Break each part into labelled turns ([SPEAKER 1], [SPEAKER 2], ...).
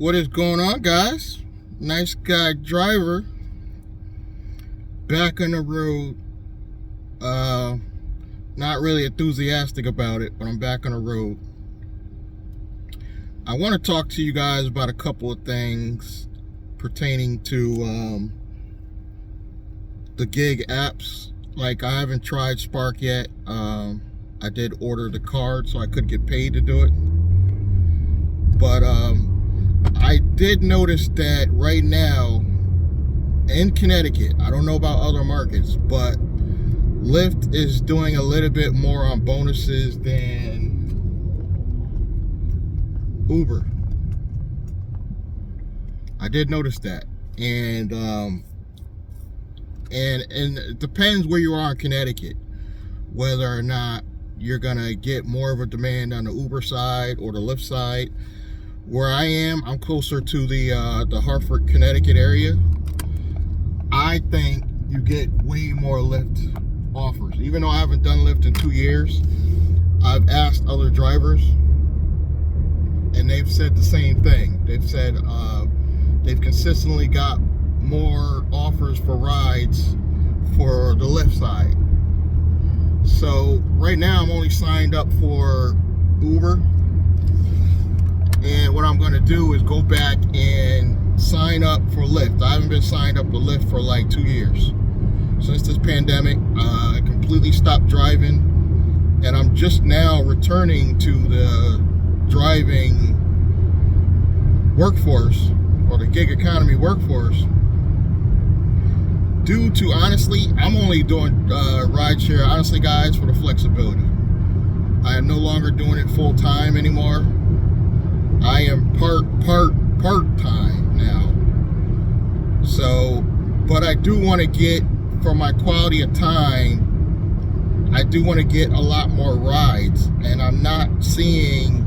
[SPEAKER 1] What is going on, guys? Nice guy driver back on the road. Not really enthusiastic about it, but I'm back on the road. I want to talk to you guys about a couple of things pertaining to the gig apps. Like, I haven't tried Spark yet. I did order the card so I could get paid to do it, but I did notice that right now in Connecticut, I don't know about other markets, but Lyft is doing a little bit more on bonuses than Uber. I did notice that, and it depends where you are in Connecticut, whether or not you're gonna get more of a demand on the Uber side or the Lyft side. Where I am, I'm closer to the Hartford, Connecticut area. I think you get way more Lyft offers. Even though I haven't done Lyft in 2 years, I've asked other drivers, and they've said the same thing. They've said they've consistently got more offers for rides for the Lyft side. So right now I'm only signed up for Uber. And what I'm going to do is go back and sign up for Lyft. I haven't been signed up for Lyft for like 2 years. Since this pandemic, I completely stopped driving. And I'm just now returning to the driving workforce, or the gig economy workforce, due to, honestly, I'm only doing rideshare, honestly, guys, for the flexibility. I am no longer doing it full time anymore. I am part-time now. So, but I do want to get, for my quality of time, I do want to get a lot more rides, and I'm not seeing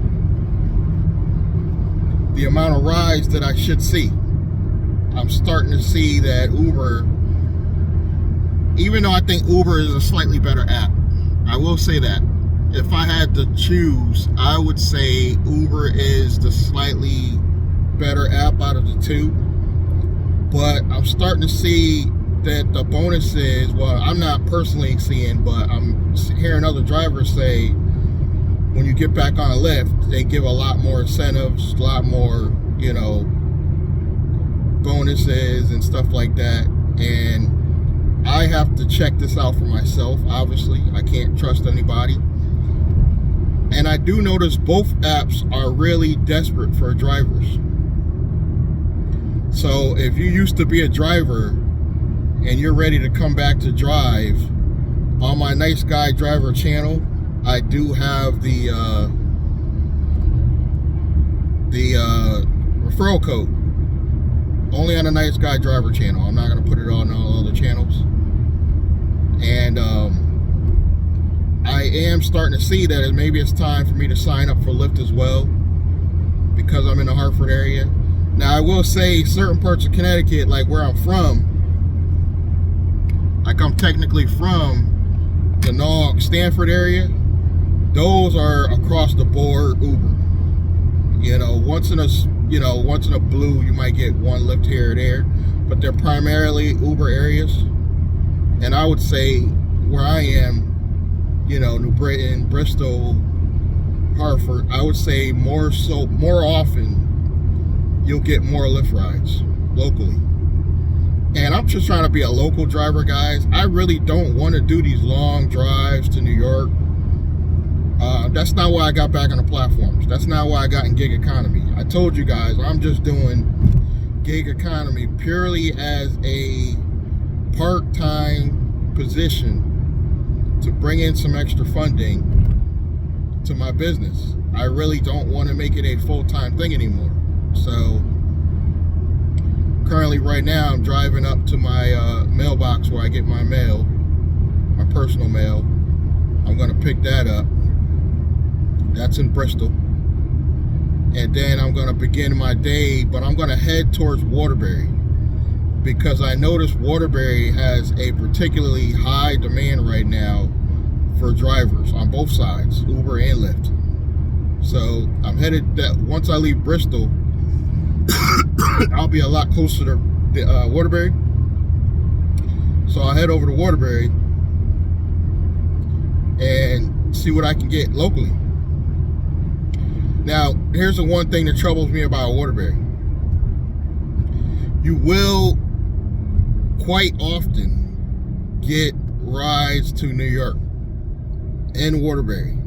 [SPEAKER 1] the amount of rides that I should see. I'm starting to see that Uber, even though I think Uber is a slightly better app, I will say that. If I had to choose, I would say Uber is the slightly better app out of the two. But I'm starting to see that the bonuses, well, I'm not personally seeing, but I'm hearing other drivers say when you get back on a Lyft, they give a lot more incentives, a lot more, bonuses and stuff like that. And I have to check this out for myself, obviously. I can't trust anybody. And I do notice both apps are really desperate for drivers. So if you used to be a driver and you're ready to come back to drive, on my Nice Guy Driver channel, I do have the referral code. Only on the Nice Guy Driver channel. I'm not going to put it on all other channels. And I am starting to see that maybe it's time for me to sign up for Lyft as well, because I'm in the Hartford area. Now, I will say certain parts of Connecticut, like where I'm from, like I'm technically from the Nog, Stanford area, those are across the board Uber. Once in a blue, you might get one Lyft here or there, but they're primarily Uber areas. And I would say where I am, New Britain, Bristol, Hartford, I would say more often you'll get more Lyft rides locally. And I'm just trying to be a local driver, guys. I really don't want to do these long drives to New York. That's not why I got back on the platforms. That's not why I got in gig economy. I told you guys, I'm just doing gig economy purely as a part-time position to bring in some extra funding to my business. I really don't want to make it a full-time thing anymore. So currently right now I'm driving up to my mailbox where I get my mail, my personal mail. I'm going to pick that up. That's in Bristol. And then I'm going to begin my day, but I'm going to head towards Waterbury, because I noticed Waterbury has a particularly high demand right now for drivers on both sides, Uber and Lyft. So I'm headed, once I leave Bristol, I'll be a lot closer to the, Waterbury. So I'll head over to Waterbury and see what I can get locally. Now, here's the one thing that troubles me about Waterbury. You will quite often get rides to New York in Waterbury.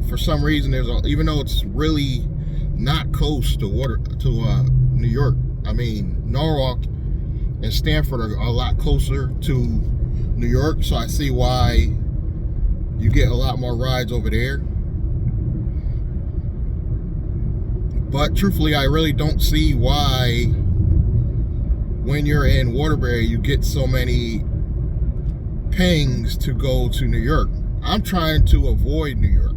[SPEAKER 1] For some reason, even though it's really not close to New York. I mean, Norwalk and Stamford are a lot closer to New York, so I see why you get a lot more rides over there. But truthfully, I really don't see why when you're in Waterbury you get so many pings to go to New York. I'm trying to avoid New York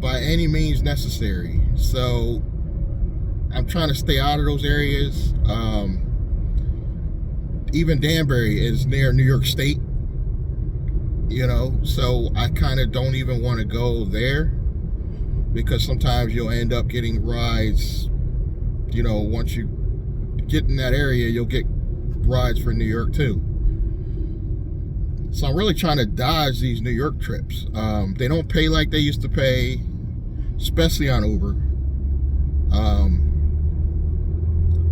[SPEAKER 1] by any means necessary. So I'm trying to stay out of those areas. Even Danbury is near New York State, you know, so I kind of don't even want to go there, because sometimes you'll end up getting rides, you know, once you get in that area, you'll get rides for New York too. So I'm really trying to dodge these New York trips. They don't pay like they used to pay, especially on Uber.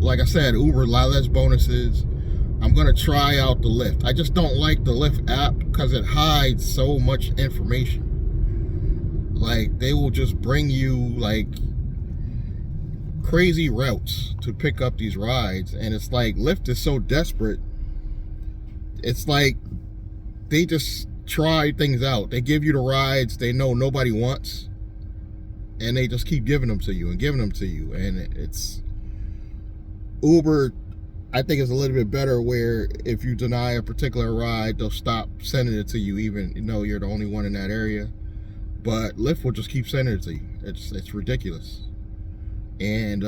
[SPEAKER 1] Like I said, Uber, a lot less bonuses. I'm gonna try out the Lyft. I just don't like the Lyft app because it hides so much information. Like, they will just bring you like crazy routes to pick up these rides, and it's like Lyft is so desperate. It's like they just try things out. They give you the rides they know nobody wants, and they just keep giving them to you and giving them to you. And it's Uber, I think, is a little bit better, where if you deny a particular ride, they'll stop sending it to you, even though you're the only one in that area. But Lyft will just keep sending it to you. It's ridiculous. And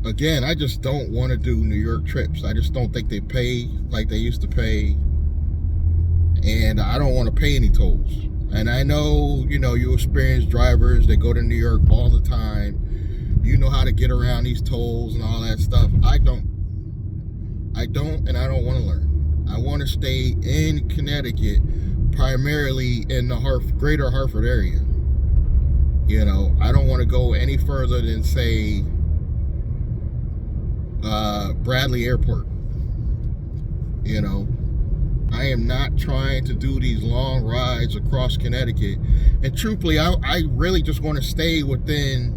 [SPEAKER 1] again, I just don't want to do New York trips. I just don't think they pay like they used to pay, and I don't want to pay any tolls. And I know, you know, you experienced drivers, they go to New York all the time. You know how to get around these tolls and all that stuff. I don't, and I don't want to learn. I want to stay in Connecticut, primarily in the greater Hartford area. You know, I don't want to go any further than, say, Bradley Airport. You know, I am not trying to do these long rides across Connecticut. And truthfully, I really just want to stay within,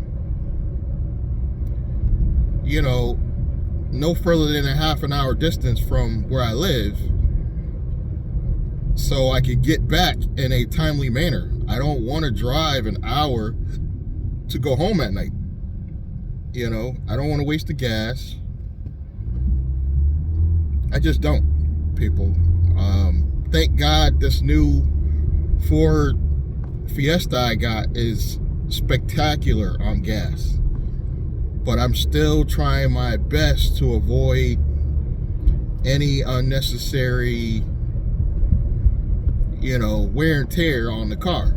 [SPEAKER 1] you know, no further than a half an hour distance from where I live, so I could get back in a timely manner. I don't want to drive an hour to go home at night. You know, I don't want to waste the gas. I just don't, people. Thank God this new Ford Fiesta I got is spectacular on gas. But I'm still trying my best to avoid any unnecessary, you know, wear and tear on the car.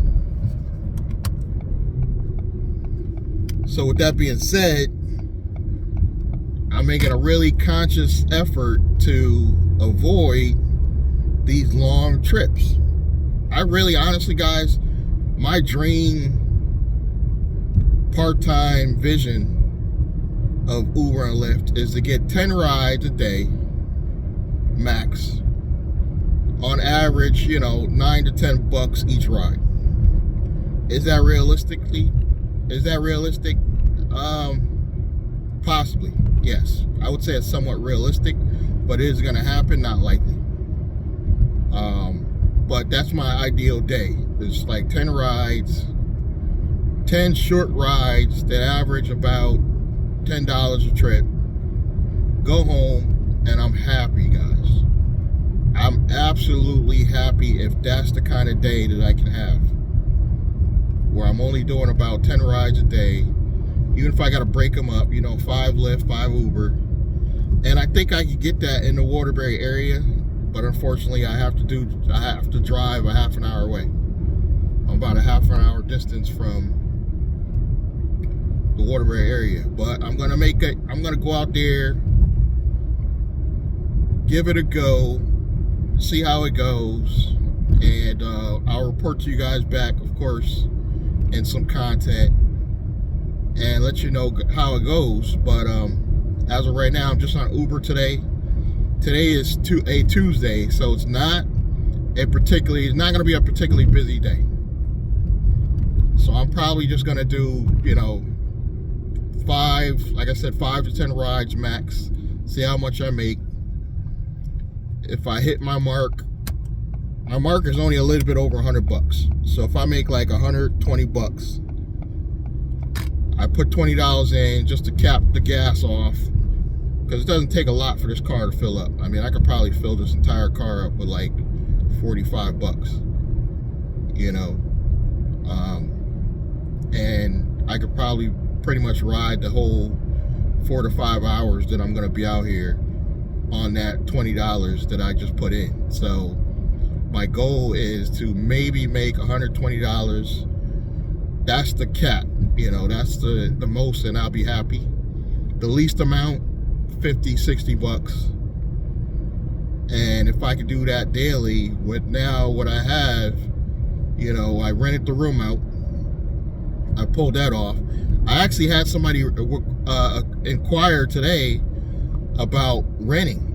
[SPEAKER 1] So with that being said, I'm making a really conscious effort to avoid these long trips. I really, honestly, guys, my dream part-time vision of Uber and Lyft is to get 10 rides a day max, on average, you know, $9 to $10 each ride. Is that realistic? Possibly, yes. I would say it's somewhat realistic, but is it going to happen? Not likely. But that's my ideal day. It's like 10 rides, 10 short rides that average about $10 a trip. Go home, and I'm happy, guys. I'm absolutely happy if that's the kind of day that I can have, where I'm only doing about 10 rides a day, even if I got to break them up, you know, 5 Lyft, 5 Uber. And I think I could get that in the Waterbury area, but unfortunately I have to drive a half an hour away. I'm about a half an hour distance from the Waterbury area. But I'm gonna go out there, give it a go, see how it goes, and I'll report to you guys back, of course, in some content, and let you know how it goes. But as of right now, I'm just on Uber today. Today is a Tuesday, so it's not going to be a particularly busy day. So I'm probably just going to do, like I said, 5 to 10 rides max. See how much I make. If I hit my mark is only a little bit over $100. So if I make like $120, I put $20 in just to cap the gas off, because it doesn't take a lot for this car to fill up. I mean, I could probably fill this entire car up with like $45, and I could probably pretty much ride the whole 4 to 5 hours that I'm going to be out here on that $20 that I just put in. So my goal is to maybe make $120. That's the cap, that's the most, and I'll be happy. The least amount, $50-$60. And if I could do that daily with now what I have, I rented the room out. I pulled that off. I actually had somebody inquire today about renting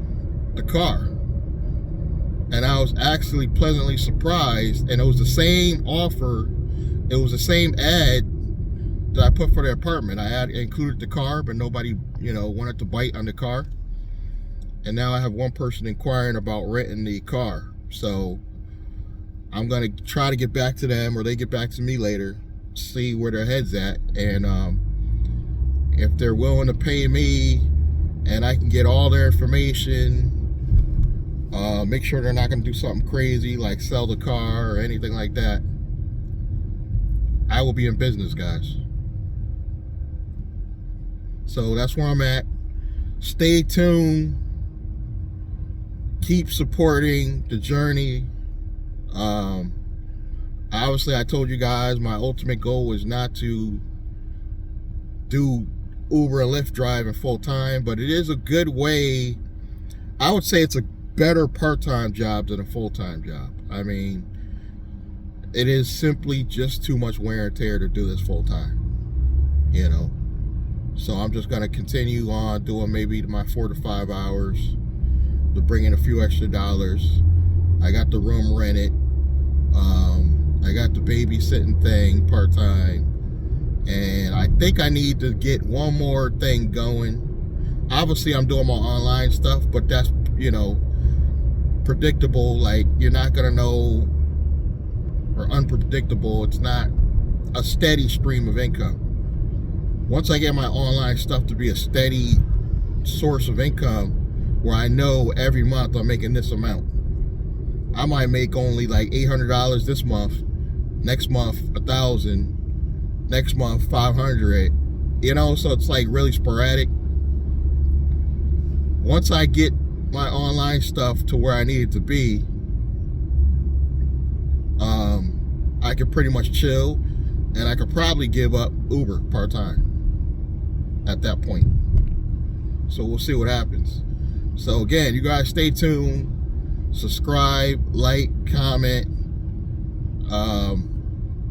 [SPEAKER 1] the car, and I was actually pleasantly surprised. And it was the same offer, it was the same ad that I put for the apartment. I had included the car, but nobody wanted to bite on the car. And now I have one person inquiring about renting the car. So I'm gonna try to get back to them, or they get back to me later, see where their head's at, and if they're willing to pay me and I can get all their information, make sure they're not going to do something crazy like sell the car or anything like that, I will be in business, guys. So that's where I'm at. Stay tuned. Keep supporting the journey. Obviously, I told you guys my ultimate goal is not to do Uber and Lyft driving full time, but it is a good way. I would say it's a better part-time job than a full-time job. I mean, it is simply just too much wear and tear to do this full-time, So I'm just going to continue on doing maybe my 4 to 5 hours to bring in a few extra dollars. I got the room rented. I got the babysitting thing part-time, and I think I need to get one more thing going. Obviously, I'm doing my online stuff, but that's, predictable. Like, you're not gonna know, or unpredictable. It's not a steady stream of income. Once I get my online stuff to be a steady source of income, where I know every month I'm making this amount, I might make only like $800 this month, next month $1,000, next month $500, so it's like really sporadic. Once I get my online stuff to where I need it to be, I could pretty much chill, and I could probably give up Uber part-time at that point. So we'll see what happens. So again, you guys stay tuned. Subscribe, like, comment.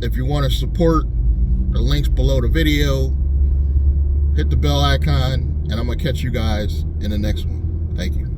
[SPEAKER 1] If you want to support, the links below the video. Hit the bell icon, and I'm going to catch you guys in the next one. Thank you.